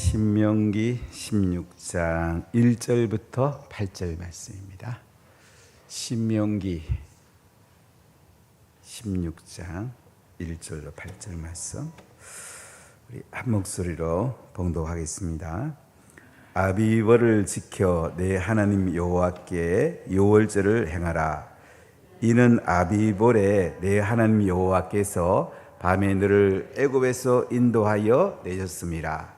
신명기 16장 1절부터 8절 말씀입니다. 신명기 16장 1절로 8절 말씀 우리 한 목소리로 봉독하겠습니다. 아비벌을 지켜 내 하나님 여호와께 유월절을 행하라. 이는 아비벌에 내 하나님 여호와께서 밤에 너를 애굽에서 인도하여 내셨음이라.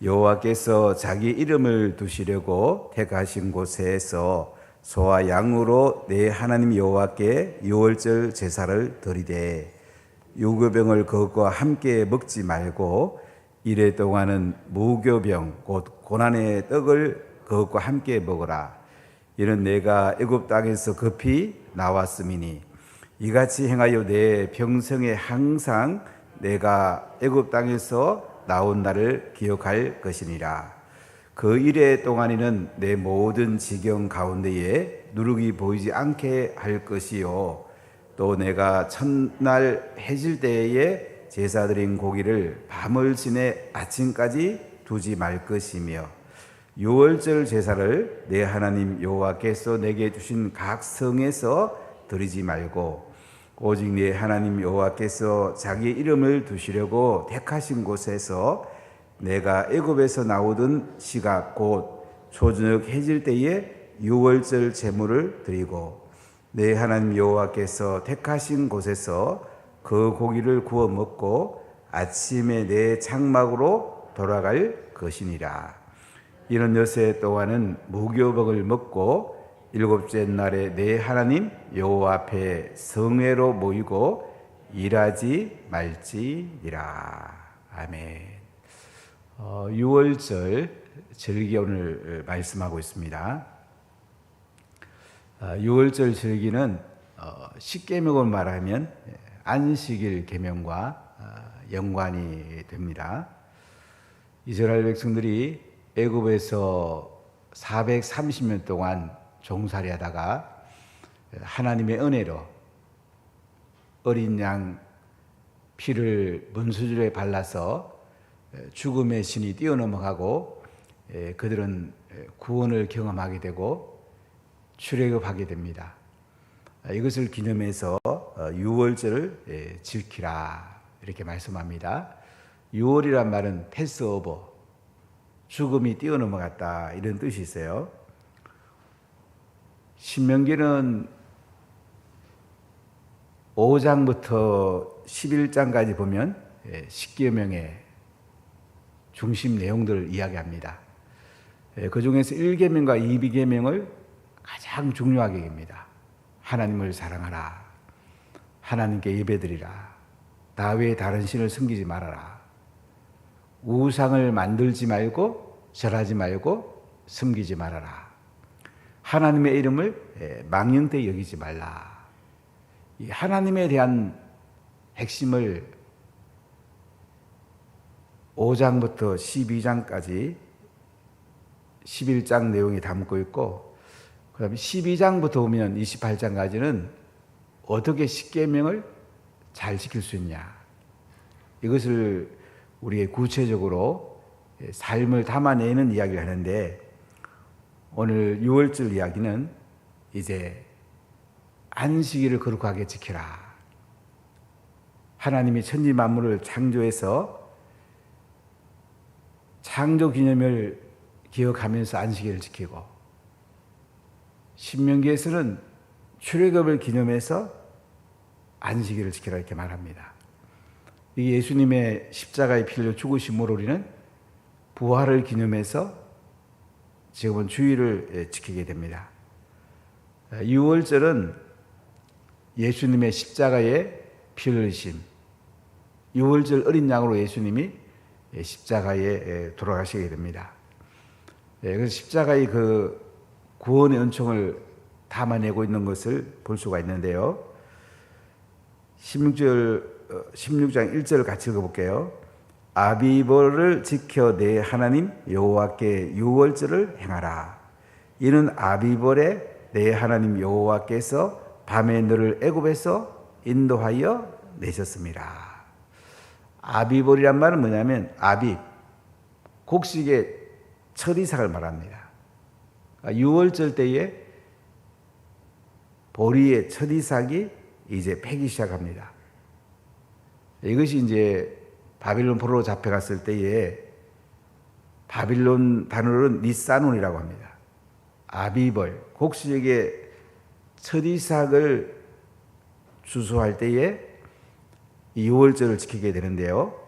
여호와께서 자기 이름을 두시려고 택하신 곳에서 소와 양으로 내 하나님 여호와께 유월절 제사를 드리되 유교병을 그것과 함께 먹지 말고 이래 동안은 무교병 곧 고난의 떡을 그것과 함께 먹으라. 이는 내가 애굽 땅에서 급히 나왔음이니 이같이 행하여 내 평생에 항상 내가 애굽 땅에서 나온 날을 기억할 것이니라. 그 이래 동안에는 내 모든 지경 가운데에 누룩이 보이지 않게 할 것이요 또 내가 첫날 해질 때에 제사 드린 고기를 밤을 지내 아침까지 두지 말 것이며 유월절 제사를 내 하나님 여호와께서 내게 주신 각 성에서 드리지 말고 오직 네 하나님 여호와께서 자기 이름을 두시려고 택하신 곳에서 내가 애굽에서 나오던 시각 곧 초저녁 해질 때에 유월절 제물을 드리고 내 하나님 여호와께서 택하신 곳에서 그 고기를 구워 먹고 아침에 내 장막으로 돌아갈 것이니라. 이런 여세 동안은 무교복을 먹고 일곱째 날에 내 하나님 여호와 앞에 성회로 모이고 일하지 말지니라. 아멘. 유월절 절기 오늘 말씀하고 있습니다. 유월절 절기는 십계명을 말하면 안식일 계명과 연관이 됩니다. 이스라엘 백성들이 애굽에서 430년 동안 종살이 하다가 하나님의 은혜로 어린 양 피를 문수줄에 발라서 죽음의 신이 뛰어넘어가고 그들은 구원을 경험하게 되고 출애굽하게 됩니다. 이것을 기념해서 유월절을 지키라 이렇게 말씀합니다. 유월이란 말은 패스오버, 죽음이 뛰어넘어갔다 이런 뜻이 있어요. 신명기는 5장부터 11장까지 보면 십계명의 중심 내용들을 이야기합니다. 그 중에서 1계명과 2계명을 가장 중요하게 여깁니다. 하나님을 사랑하라. 하나님께 예배드리라. 나 외에 다른 신을 섬기지 말아라. 우상을 만들지 말고 절하지 말고 섬기지 말아라. 하나님의 이름을 망령되이 여기지 말라. 이 하나님에 대한 핵심을 5장부터 12장까지 11장 내용이 담고 있고 그 다음에 12장부터 오면 28장까지는 어떻게 십계명을 잘 지킬 수 있냐 이것을 우리의 구체적으로 삶을 담아내는 이야기를 하는데 오늘 유월절 이야기는 이제 안식일을 거룩하게 지키라. 하나님이 천지 만물을 창조해서 창조 기념을 기억하면서 안식일을 지키고 신명기에서는 출애굽을 기념해서 안식일을 지키라 이렇게 말합니다. 이게 예수님의 십자가의 피를 죽으심으로 우리는 부활을 기념해서 지금은 주일을 지키게 됩니다. 유월절은 예수님의 십자가의 피 흘리심, 유월절 어린 양으로 예수님이 십자가에 돌아가시게 됩니다. 그래서 십자가의 그 구원의 은총을 담아내고 있는 것을 볼 수가 있는데요. 16장 1절을 같이 읽어볼게요. 아비벌을 지켜 내 하나님 여호와께 유월절을 행하라. 이는 아비벌에 내 하나님 여호와께서 밤에 너를 애굽에서 인도하여 내셨습니다. 아비벌이란 말은 뭐냐면 아비, 곡식의 첫 이삭을 말합니다. 유월절 때에 보리의 첫 이삭이 이제 패기 시작합니다. 이것이 이제 바빌론 포로로 잡혀갔을 때에 바빌론 단어로는 니사논이라고 합니다. 아비벌, 곡식의 첫 이삭을 추수할 때에 이 유월절을 지키게 되는데요.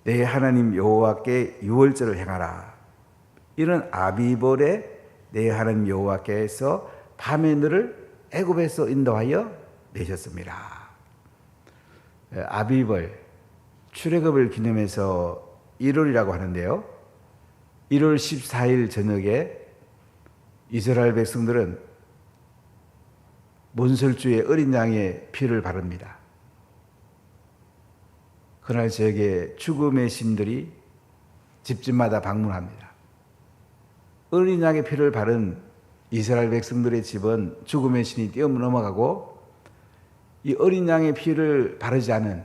내 하나님 여호와께 유월절을 행하라. 이런 아비벌에 내 하나님 여호와께서 밤에 너를 애굽에서 인도하여 내셨습니다. 아비벌, 출애굽을 기념해서 1월이라고 하는데요. 1월 14일 저녁에 이스라엘 백성들은 문설주의 어린 양의 피를 바릅니다. 그날 저녁에 죽음의 신들이 집집마다 방문합니다. 어린 양의 피를 바른 이스라엘 백성들의 집은 죽음의 신이 뛰어넘어가고 이 어린 양의 피를 바르지 않은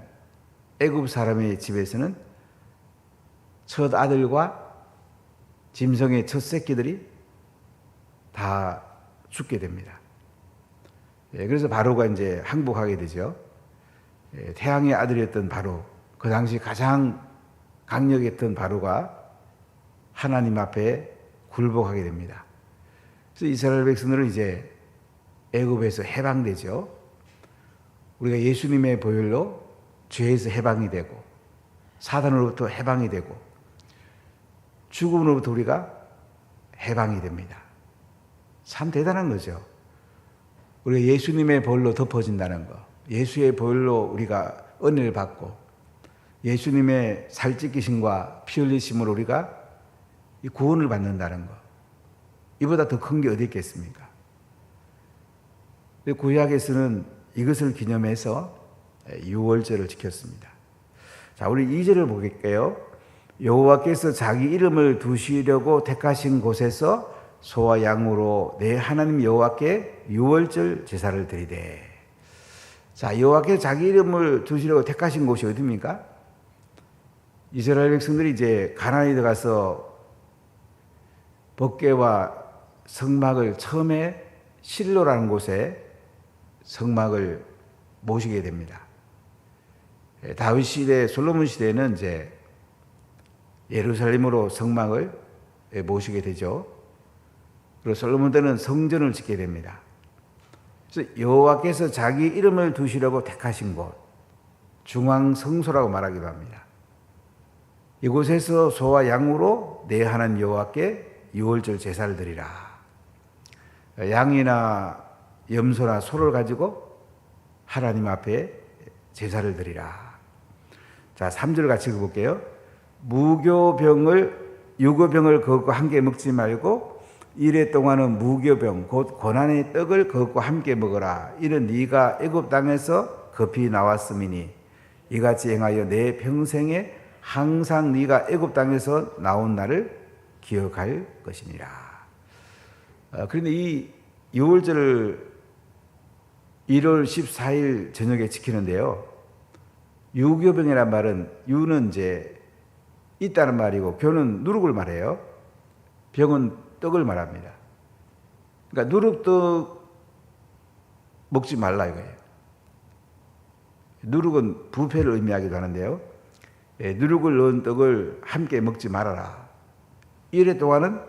애굽 사람의 집에서는 첫 아들과 짐승의 첫 새끼들이 다 죽게 됩니다. 그래서 바로가 이제 항복하게 되죠. 태양의 아들이었던 바로, 그 당시 가장 강력했던 바로가 하나님 앞에 굴복하게 됩니다. 그래서 이스라엘 백성들은 이제 애굽에서 해방되죠. 우리가 예수님의 보혈로 죄에서 해방이 되고 사단으로부터 해방이 되고 죽음으로부터 우리가 해방이 됩니다. 참 대단한 거죠. 우리가 예수님의 보혈로 덮어진다는 거, 예수의 보혈로 우리가 은혜를 받고 예수님의 살찢기심과 피 흘리심으로 우리가 이 구원을 받는다는 거, 이보다 더 큰 게 어디 있겠습니까? 구약에서는 이것을 기념해서 유월절을 지켰습니다. 자, 우리 2절을 보겠게요. 여호와께서 자기 이름을 두시려고 택하신 곳에서 소와 양으로 내 하나님 여호와께 유월절 제사를 드리되. 자, 여호와께서 자기 이름을 두시려고 택하신 곳이 어디입니까? 이스라엘 백성들이 이제 가나안에 들어가서 법궤와 성막을 처음에 실로라는 곳에 성막을 모시게 됩니다. 다윗 시대, 솔로몬 시대에는 이제 예루살렘으로 성막을 모시게 되죠. 그리고 솔로몬 때는 성전을 짓게 됩니다. 그래서 여호와께서 자기 이름을 두시려고 택하신 곳, 중앙 성소라고 말하기도 합니다. 이곳에서 소와 양으로 내 하나님 여호와께 유월절 제사를 드리라. 양이나 염소나 소를 가지고 하나님 앞에 제사를 드리라. 자, 3절 같이 읽어볼게요. 유교병을 그것과 함께 먹지 말고 이래 동안은 무교병 곧 고난의 떡을 그것과 함께 먹어라. 이는 네가 애굽 땅에서 급히 나왔음이니 이같이 행하여 내 평생에 항상 네가 애굽 땅에서 나온 날을 기억할 것이니라. 그런데 이 유월절을 1월 14일 저녁에 지키는데요. 유교병이란 말은 유는 이제 있다는 말이고 교는 누룩을 말해요. 병은 떡을 말합니다. 그러니까 누룩떡 먹지 말라 이거예요. 누룩은 부패를 의미하기도 하는데요. 누룩을 넣은 떡을 함께 먹지 말아라. 이래 동안은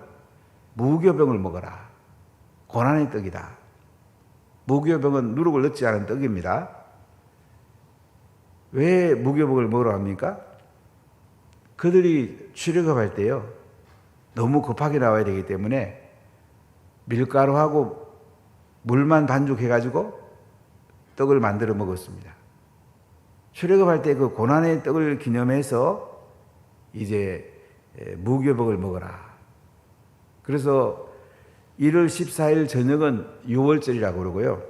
무교병을 먹어라. 고난의 떡이다. 무교병은 누룩을 넣지 않은 떡입니다. 왜 무교병을 먹으러 합니까? 그들이 출애굽할 때요, 너무 급하게 나와야 되기 때문에 밀가루하고 물만 반죽해가지고 떡을 만들어 먹었습니다. 출애굽할 때 그 고난의 떡을 기념해서 이제 무교병을 먹어라. 그래서 1월 14일 저녁은 유월절이라고 그러고요.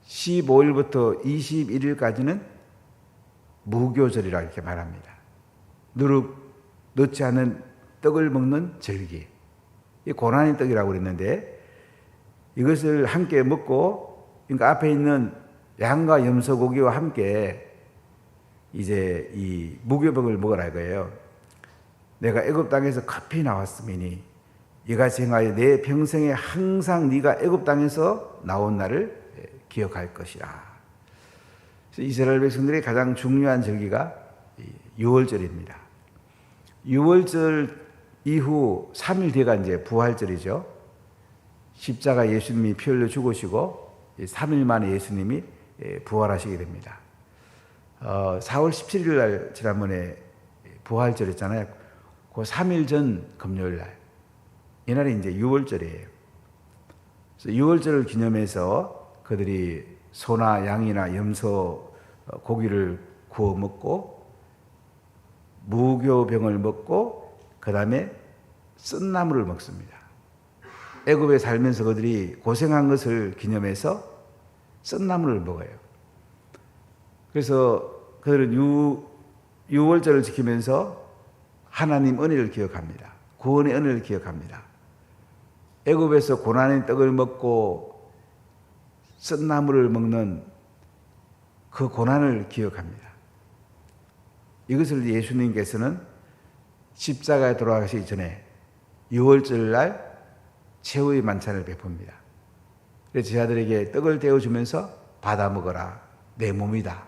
15일부터 21일까지는 무교절이라고 이렇게 말합니다. 누룩 넣지 않은 떡을 먹는 절기. 이 고난의 떡이라고 그랬는데 이것을 함께 먹고, 그러니까 앞에 있는 양과 염소 고기와 함께 이제 이 무교병을 먹으라 이거예요. 내가 애굽 땅에서 급히 나왔음이니 이같이 행하여 내 평생에 항상 네가 애굽 땅에서 나온 날을 기억할 것이라. 이스라엘 백성들의 가장 중요한 절기가 유월절입니다. 유월절 이후 3일 뒤가 이제 부활절이죠. 십자가 예수님이 피 흘려 죽으시고 3일 만에 예수님이 부활하시게 됩니다. 4월 17일 날 지난번에 부활절이었잖아요. 그 3일 전 금요일 날. 이날이 이제 유월절이에요. 그래서 유월절을 기념해서 그들이 소나 양이나 염소 고기를 구워 먹고 무교병을 먹고 그 다음에 쓴나물을 먹습니다. 애굽에 살면서 그들이 고생한 것을 기념해서 쓴나물을 먹어요. 그래서 그들은 유월절을 지키면서 하나님 은혜를 기억합니다. 구원의 은혜를 기억합니다. 애굽에서 고난의 떡을 먹고 쓴나물을 먹는 그 고난을 기억합니다. 이것을 예수님께서는 십자가에 돌아가시기 전에 유월절 날 최후의 만찬을 베풉니다. 그래서 제자들에게 떡을 떼어주면서 받아 먹어라. 내 몸이다.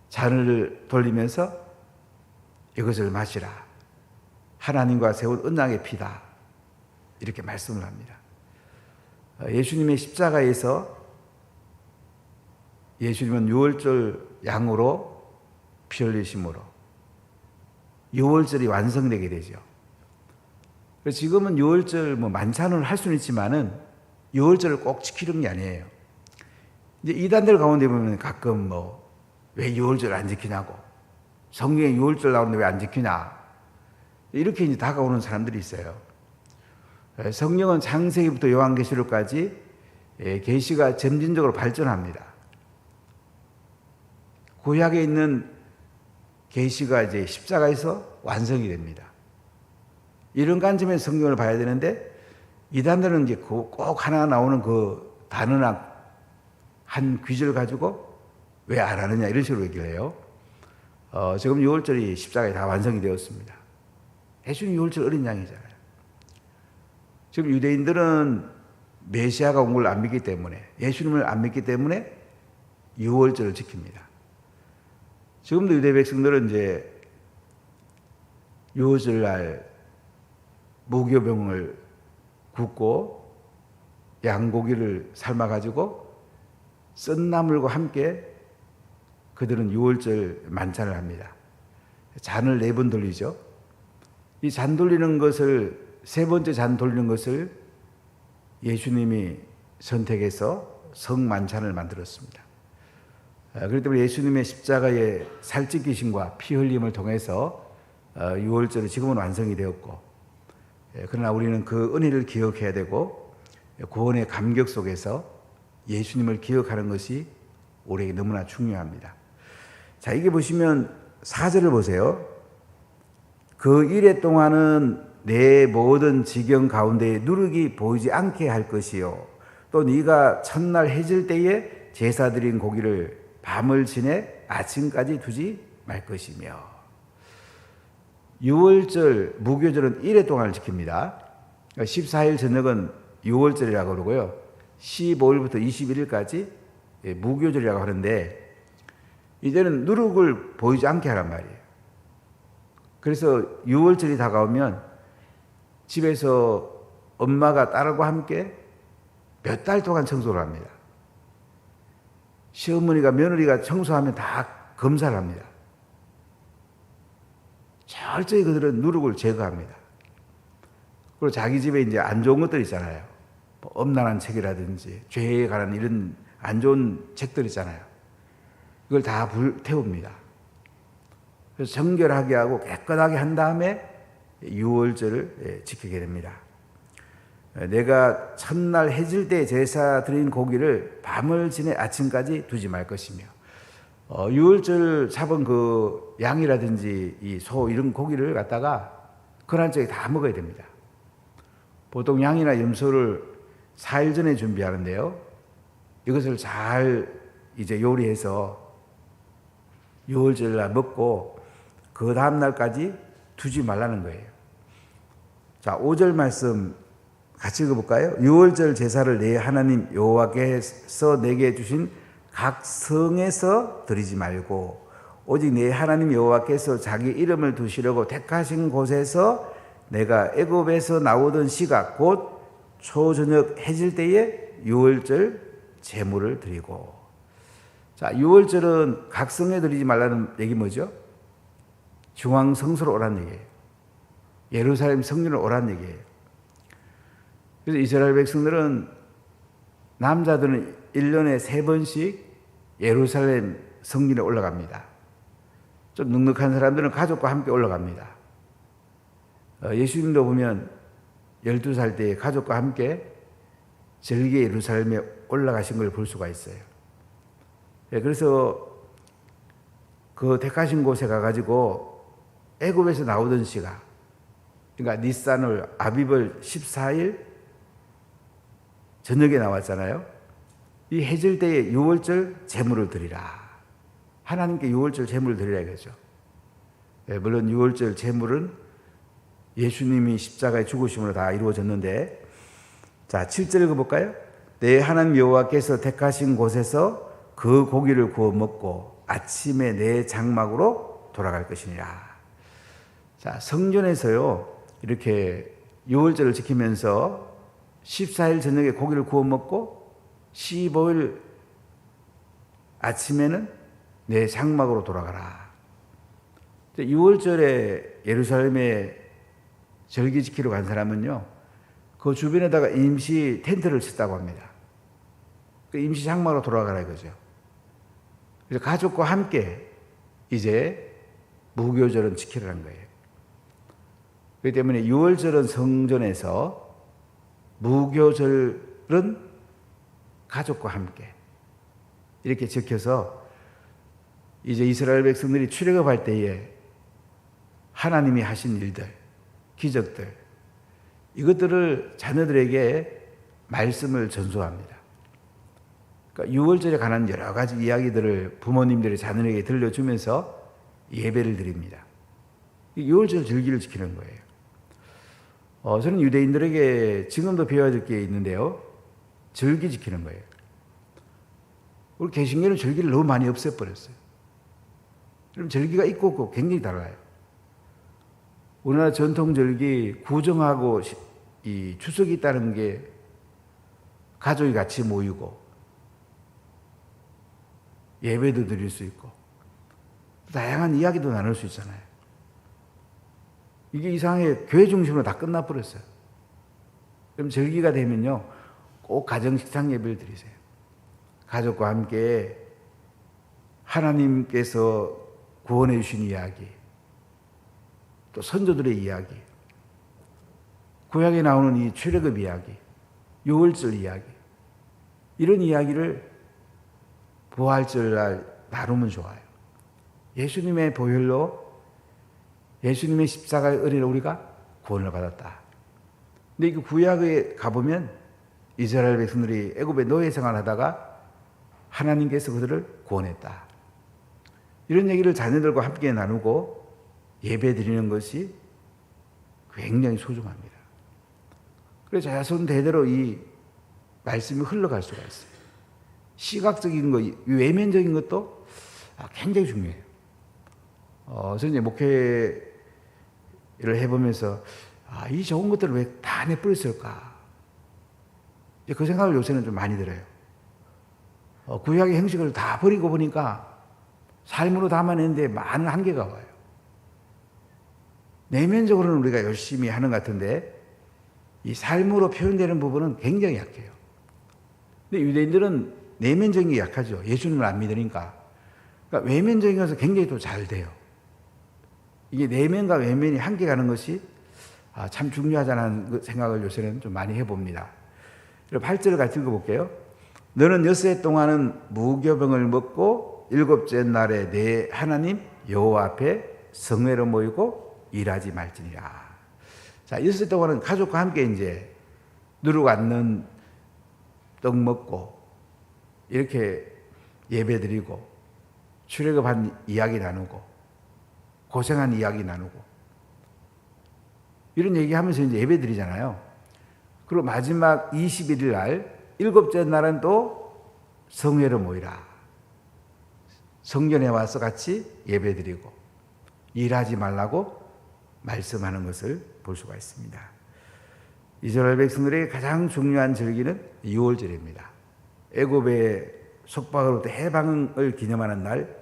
잔을 돌리면서 이것을 마시라. 하나님과 세운 언약의 피다. 이렇게 말씀을 합니다. 예수님의 십자가에서 예수님은 유월절 양으로 피 흘리심으로 유월절이 완성되게 되죠. 그래서 지금은 유월절 만찬을 할 수는 있지만은 유월절을 꼭 지키는 게 아니에요. 이제 이단들 가운데 보면 가끔 왜 유월절 안 지키냐고, 성경에 유월절 나오는데 왜 안 지키냐, 이렇게 이제 다가오는 사람들이 있어요. 성경은 창세기부터 요한계시록까지 계시가 점진적으로 발전합니다. 구약에 있는 계시가 이제 십자가에서 완성이 됩니다. 이런 관점에서 성경을 봐야 되는데 이단들은 이제 꼭 하나 나오는 그 단어나 한 귀절 가지고 왜 안 하느냐 이런 식으로 얘기를 해요. 지금 유월절이 십자가에 다 완성이 되었습니다. 예수님 유월절 어린 양이잖아요. 지금 유대인들은 메시아가 온 걸 안 믿기 때문에, 예수님을 안 믿기 때문에 유월절을 지킵니다. 지금도 유대 백성들은 이제 유월절 날 무교병을 굽고 양고기를 삶아가지고 쓴나물과 함께 그들은 유월절 만찬을 합니다. 잔을 4번 돌리죠. 이 잔 돌리는 것을, 3번째 잔 돌리는 것을 예수님이 선택해서 성만찬을 만들었습니다. 그렇기 때문에 예수님의 십자가의 살찌기심과 피 흘림을 통해서 유월절이 지금은 완성이 되었고, 그러나 우리는 그 은혜를 기억해야 되고 구원의 감격 속에서 예수님을 기억하는 것이 우리에게 너무나 중요합니다. 자, 이게 보시면 4절을 보세요. 그 이래 동안은 내 모든 지경 가운데 누룩이 보이지 않게 할 것이요, 또 네가 첫날 해질 때에 제사 드린 고기를 밤을 지내 아침까지 두지 말 것이며. 유월절, 무교절은 1회 동안을 지킵니다. 14일 저녁은 유월절이라고 그러고요, 15일부터 21일까지 무교절이라고 하는데, 이제는 누룩을 보이지 않게 하란 말이에요. 그래서 유월절이 다가오면 집에서 엄마가 딸과 함께 몇 달 동안 청소를 합니다. 시어머니가 며느리가 청소하면 다 검사를 합니다. 철저히 그들은 누룩을 제거합니다. 그리고 자기 집에 이제 안 좋은 것들 있잖아요. 엄란한 책이라든지 죄에 관한 이런 안 좋은 책들 있잖아요. 이걸 다 불태웁니다. 그래서 정결하게 하고 깨끗하게 한 다음에 유월절을 지키게 됩니다. 내가 첫날 해질 때 제사 드린 고기를 밤을 지내 아침까지 두지 말 것이며. 유월절 잡은 그 양이라든지 이 소 이런 고기를 갖다가 그날 저에 다 먹어야 됩니다. 보통 양이나 염소를 4일 전에 준비하는데요, 이것을 잘 이제 요리해서 유월절날 먹고 그 다음 날까지 두지 말라는 거예요. 자, 5절 말씀 같이 읽어볼까요? 유월절 제사를 내 하나님 여호와께서 내게 주신 각 성에서 드리지 말고 오직 내 하나님 여호와께서 자기 이름을 두시려고 택하신 곳에서 내가 애굽에서 나오던 시각 곧 초저녁 해질 때에 유월절 제물을 드리고. 자, 유월절은 각 성에 드리지 말라는 얘기 뭐죠? 중앙 성소로 오라는 얘기예요. 예루살렘 성전으로 오라는 얘기예요. 그래서 이스라엘 백성들은 남자들은 1년에 3번씩 예루살렘 성전에 올라갑니다. 좀 넉넉한 사람들은 가족과 함께 올라갑니다. 예수님도 보면 12살 때 가족과 함께 절기에 예루살렘에 올라가신 걸 볼 수가 있어요. 그래서 그 택하신 곳에 가가지고 애굽에서 나오던 시가, 그러니까 니산월 아비벌 14일 저녁에 나왔잖아요. 이 해질 때에 유월절 제물을 드리라. 하나님께 유월절 제물을 드리라 이거죠. 물론 유월절 제물은 예수님이 십자가에 죽으심으로 다 이루어졌는데, 자 7절 읽어볼까요? 내 하나님 여호와께서 택하신 곳에서 그 고기를 구워 먹고 아침에 내 장막으로 돌아갈 것이니라. 자, 성전에서요 이렇게 유월절을 지키면서 14일 저녁에 고기를 구워 먹고 15일 아침에는 내 장막으로 돌아가라. 유월절에 예루살렘에 절기 지키러 간 사람은요, 그 주변에다가 임시 텐트를 쳤다고 합니다. 임시 장막으로 돌아가라 이거죠. 그래서 가족과 함께 이제 무교절은 지키라는 거예요. 그렇기 때문에 유월절은 성전에서, 무교절은 가족과 함께 이렇게 지켜서 이제 이스라엘 백성들이 출애굽할 때에 하나님이 하신 일들, 기적들, 이것들을 자녀들에게 말씀을 전수합니다. 그러니까 유월절에 관한 여러 가지 이야기들을 부모님들이 자녀에게 들려주면서 예배를 드립니다. 유월절 절기를 지키는 거예요. 저는 유대인들에게 지금도 배워야 될 게 있는데요. 절기 지키는 거예요. 우리 개신교는 절기를 너무 많이 없애버렸어요. 그럼 절기가 있고 없고 굉장히 달라요. 우리나라 전통 절기 구정하고 이 추석이 있다는 게 가족이 같이 모이고 예배도 드릴 수 있고 다양한 이야기도 나눌 수 있잖아요. 이게 이상하게 교회 중심으로 다 끝나버렸어요. 그럼 절기가 되면요, 꼭 가정식상 예배를 드리세요. 가족과 함께 하나님께서 구원해 주신 이야기, 또 선조들의 이야기, 구약에 나오는 이 출애굽 이야기, 유월절 이야기, 이런 이야기를 부활절날 나누면 좋아요. 예수님의 보혈로, 예수님의 십자가의 은혜로 우리가 구원을 받았다. 근데 그 구약에 가보면 이스라엘 백성들이 애굽의 노예 생활하다가 하나님께서 그들을 구원했다. 이런 얘기를 자녀들과 함께 나누고 예배 드리는 것이 굉장히 소중합니다. 그래서 자손 대대로 이 말씀이 흘러갈 수가 있어요. 시각적인 것, 외면적인 것도 굉장히 중요해요. 저는 이제 목회를 해보면서 이 좋은 것들을 왜 다 내버렸을까? 그 생각을 요새는 좀 많이 들어요. 구약의 형식을 다 버리고 보니까 삶으로 담아내는데 많은 한계가 와요. 내면적으로는 우리가 열심히 하는 것 같은데 이 삶으로 표현되는 부분은 굉장히 약해요. 근데 유대인들은 내면적인 게 약하죠. 예수님을 안 믿으니까. 그러니까 외면적인 것은 굉장히 또 잘 돼요. 이게 내면과 외면이 함께 가는 것이 참 중요하다는 생각을 요새는 좀 많이 해봅니다. 8절을 같이 읽어볼게요. 너는 엿새 동안은 무교병을 먹고 일곱째 날에 내 하나님 여호와 앞에 성회로 모이고 일하지 말지니라. 자, 엿새 동안은 가족과 함께 이제 누룩 않는 떡 먹고 이렇게 예배드리고 출애굽한 이야기 나누고 고생한 이야기 나누고 이런 얘기하면서 이제 예배 드리잖아요. 그리고 마지막 21일 날, 일곱째 날은 또 성회로 모이라. 성전에 와서 같이 예배 드리고 일하지 말라고 말씀하는 것을 볼 수가 있습니다. 이스라엘 백성들에게 가장 중요한 절기는 유월절입니다. 애굽의 속박으로부터 해방을 기념하는 날,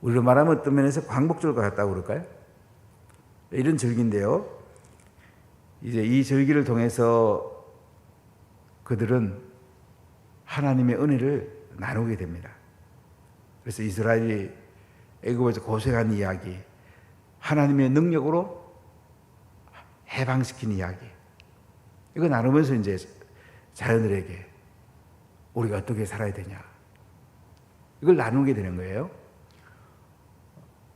우리로 말하면 어떤 면에서 광복절과 같다고 그럴까요? 이런 절기인데요. 이제 이 절기를 통해서 그들은 하나님의 은혜를 나누게 됩니다. 그래서 이스라엘이 애굽에서 고생한 이야기, 하나님의 능력으로 해방시킨 이야기, 이거 나누면서 이제 자녀들에게 우리가 어떻게 살아야 되냐, 이걸 나누게 되는 거예요.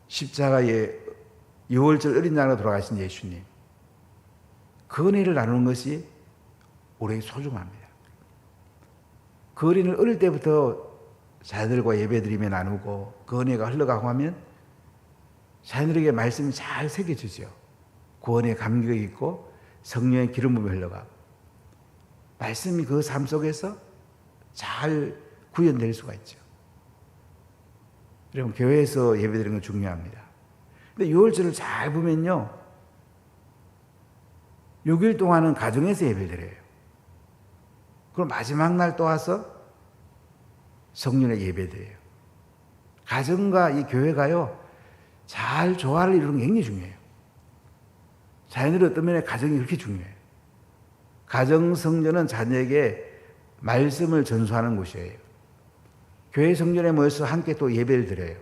십자가에 유월절 어린 양으로 돌아가신 예수님, 그 은혜를 나누는 것이 우리에게 소중합니다. 그 은혜를 어릴 때부터 자녀들과 예배드리며 나누고 그 은혜가 흘러가고 하면 자녀들에게 말씀이 잘 새겨지죠. 구원의 감격이 있고 성령의 기름 부음이 흘러가고 말씀이 그 삶 속에서 잘 구현될 수가 있죠. 여러분, 교회에서 예배드리는 건 중요합니다. 근데 유월절을 잘 보면요, 6일 동안은 가정에서 예배를 드려요. 그럼 마지막 날 또 와서 성령의 예배 드려요. 가정과 이 교회가요, 잘 조화를 이루는 게 굉장히 중요해요. 자녀들이 어떤 면에 가정이 그렇게 중요해요. 가정 성전은 자녀에게 말씀을 전수하는 곳이에요. 교회 성전에 모여서 함께 또 예배를 드려요.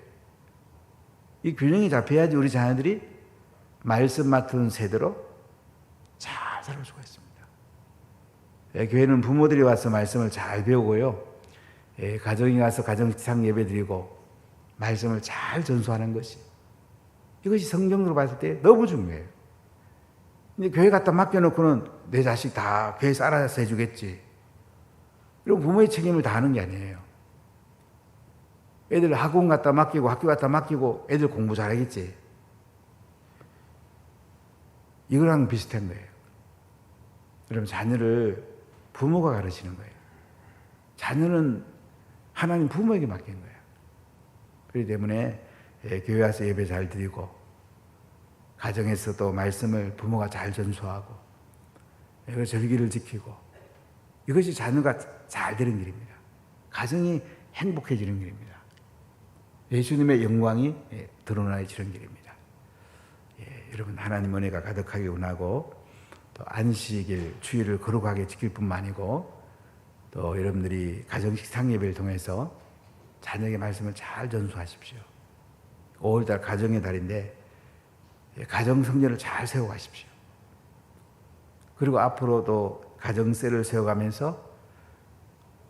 이 균형이 잡혀야지 우리 자녀들이 말씀 맡은 세대로 잘 살아갈 수가 있습니다. 교회는 부모들이 와서 말씀을 잘 배우고요, 가정에 가서 가정지상 예배 드리고 말씀을 잘 전수하는 것이, 이것이 성경으로 봤을 때 너무 중요해요. 근데 교회 갖다 맡겨놓고는 내 자식 다 교회에서 알아서 해주겠지, 이런 부모의 책임을 다하는 게 아니에요. 애들 학원 갖다 맡기고 학교 갖다 맡기고 애들 공부 잘하겠지, 이거랑 비슷한 거예요. 여러분, 자녀를 부모가 가르치는 거예요. 자녀는 하나님 부모에게 맡긴 거예요. 그렇기 때문에 교회 와서 예배 잘 드리고 가정에서도 말씀을 부모가 잘 전수하고 그 절기를 지키고, 이것이 자녀가 잘 되는 길입니다. 가정이 행복해지는 길입니다. 예수님의 영광이 드러나지는 길입니다. 여러분, 하나님 은혜가 가득하게 원하고 또 안식일 주일을 거룩하게 지킬 뿐만 아니고 또 여러분들이 가정 식상 예배를 통해서 자녀에게 말씀을 잘 전수하십시오. 5월달 가정의 달인데 가정 성전을 잘 세워가십시오. 그리고 앞으로도 가정셀을 세워가면서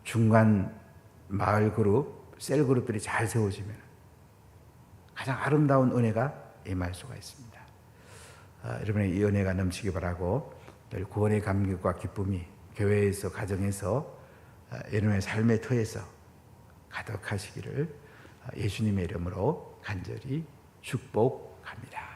중간 마을 그룹, 셀 그룹들이 잘 세워지면 가장 아름다운 은혜가 임할 수가 있습니다. 여러분의 이 은혜가 넘치기 바라고, 늘 구원의 감격과 기쁨이 교회에서, 가정에서, 여러분의 삶의 터에서 가득하시기를 예수님의 이름으로 간절히 축복합니다.